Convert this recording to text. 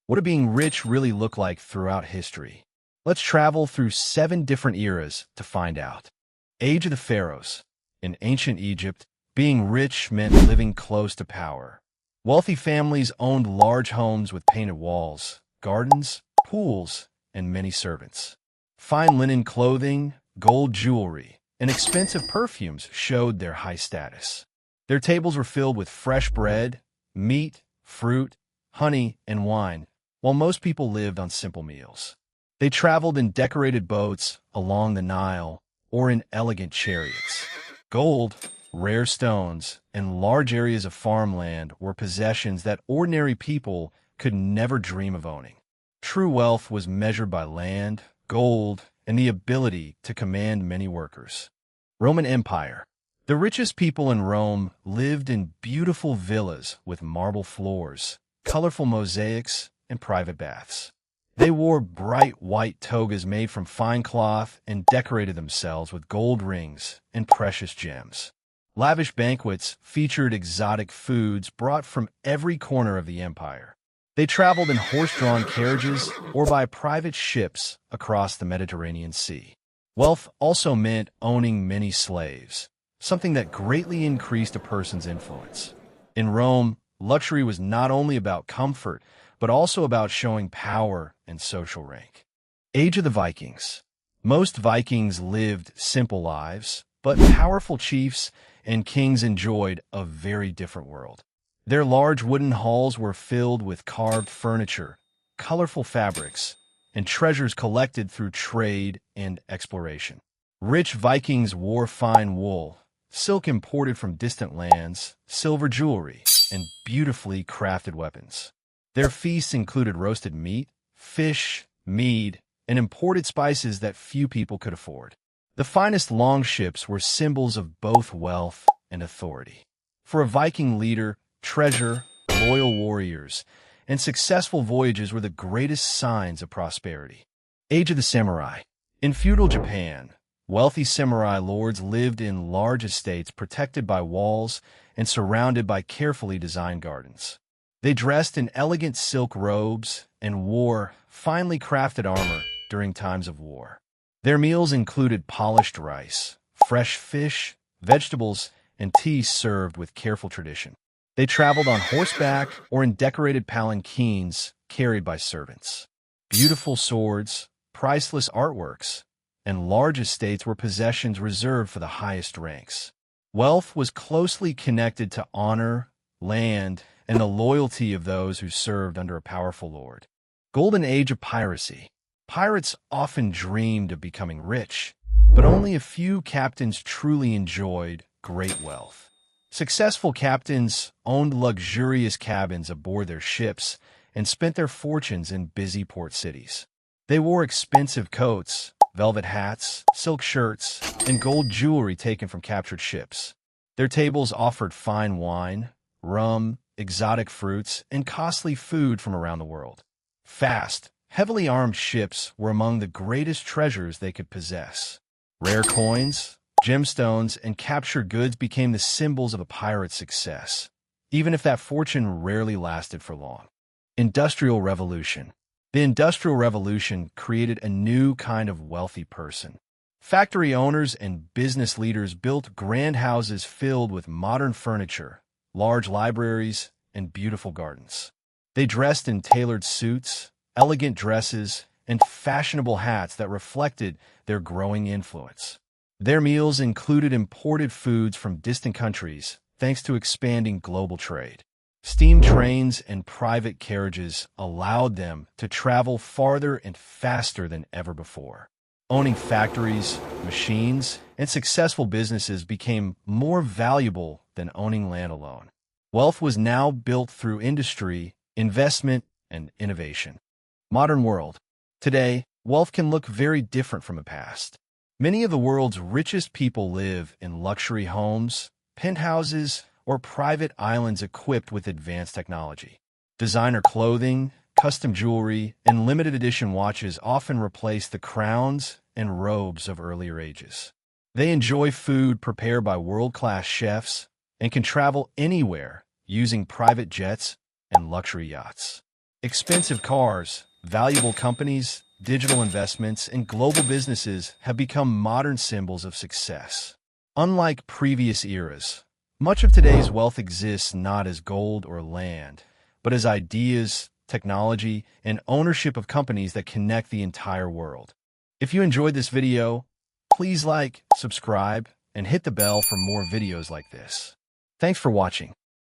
What did being rich really look like throughout history? Let's travel through 7 different eras to find out. Age of the Pharaohs. In ancient Egypt, being rich meant living close to power. Wealthy families owned large homes with painted walls, gardens, pools, and many servants. Fine linen clothing, gold jewelry, and expensive perfumes showed their high status. Their tables were filled with fresh bread, meat, fruit, honey, and wine, while most people lived on simple meals. They traveled in decorated boats along the Nile or in elegant chariots. Gold, rare stones, and large areas of farmland were possessions that ordinary people could never dream of owning. True wealth was measured by land, gold, and the ability to command many workers. Roman Empire. The richest people in Rome lived in beautiful villas with marble floors, colorful mosaics, and private baths. They wore bright white togas made from fine cloth and decorated themselves with gold rings and precious gems. Lavish banquets featured exotic foods brought from every corner of the empire. They traveled in horse-drawn carriages or by private ships across the Mediterranean Sea. Wealth also meant owning many slaves, something that greatly increased a person's influence. In Rome, luxury was not only about comfort, but also about showing power and social rank. Age of the Vikings. Most Vikings lived simple lives, but powerful chiefs and kings enjoyed a very different world. Their large wooden halls were filled with carved furniture, colorful fabrics, and treasures collected through trade and exploration. Rich Vikings wore fine wool, silk imported from distant lands, silver jewelry, and beautifully crafted weapons. Their feasts included roasted meat, fish, mead, and imported spices that few people could afford. The finest longships were symbols of both wealth and authority. For a Viking leader, treasure, loyal warriors, and successful voyages were the greatest signs of prosperity. Age of the Samurai. In feudal Japan, wealthy samurai lords lived in large estates protected by walls and surrounded by carefully designed gardens. They dressed in elegant silk robes and wore finely crafted armor during times of war. Their meals included polished rice, fresh fish, vegetables, and tea served with careful tradition. They traveled on horseback or in decorated palanquins carried by servants. Beautiful swords, priceless artworks, and large estates were possessions reserved for the highest ranks. Wealth was closely connected to honor, land, and the loyalty of those who served under a powerful lord. Golden Age of Piracy. Pirates often dreamed of becoming rich, but only a few captains truly enjoyed great wealth. Successful captains owned luxurious cabins aboard their ships and spent their fortunes in busy port cities. They wore expensive coats, velvet hats, silk shirts, and gold jewelry taken from captured ships. Their tables offered fine wine, rum, exotic fruits, and costly food from around the world. Fast, heavily armed ships were among the greatest treasures they could possess. Rare coins, gemstones, and captured goods became the symbols of a pirate's success, even if that fortune rarely lasted for long. Industrial Revolution. The Industrial Revolution created a new kind of wealthy person. Factory owners and business leaders built grand houses filled with modern furniture, large libraries, and beautiful gardens. They dressed in tailored suits, elegant dresses, and fashionable hats that reflected their growing influence. Their meals included imported foods from distant countries, thanks to expanding global trade. Steam trains and private carriages allowed them to travel farther and faster than ever before. Owning factories, machines, and successful businesses became more valuable than owning land alone. Wealth was now built through industry, investment, and innovation. Modern world. Today, wealth can look very different from the past. Many of the world's richest people live in luxury homes, penthouses, or private islands equipped with advanced technology. Designer clothing, custom jewelry, and limited edition watches often replace the crowns and robes of earlier ages. They enjoy food prepared by world-class chefs and can travel anywhere using private jets and luxury yachts. Expensive cars, valuable companies, digital investments, and global businesses have become modern symbols of success. Unlike previous eras, much of today's wealth exists not as gold or land, but as ideas, technology, and ownership of companies that connect the entire world. If you enjoyed this video, please like, subscribe, and hit the bell for more videos like this. Thanks for watching.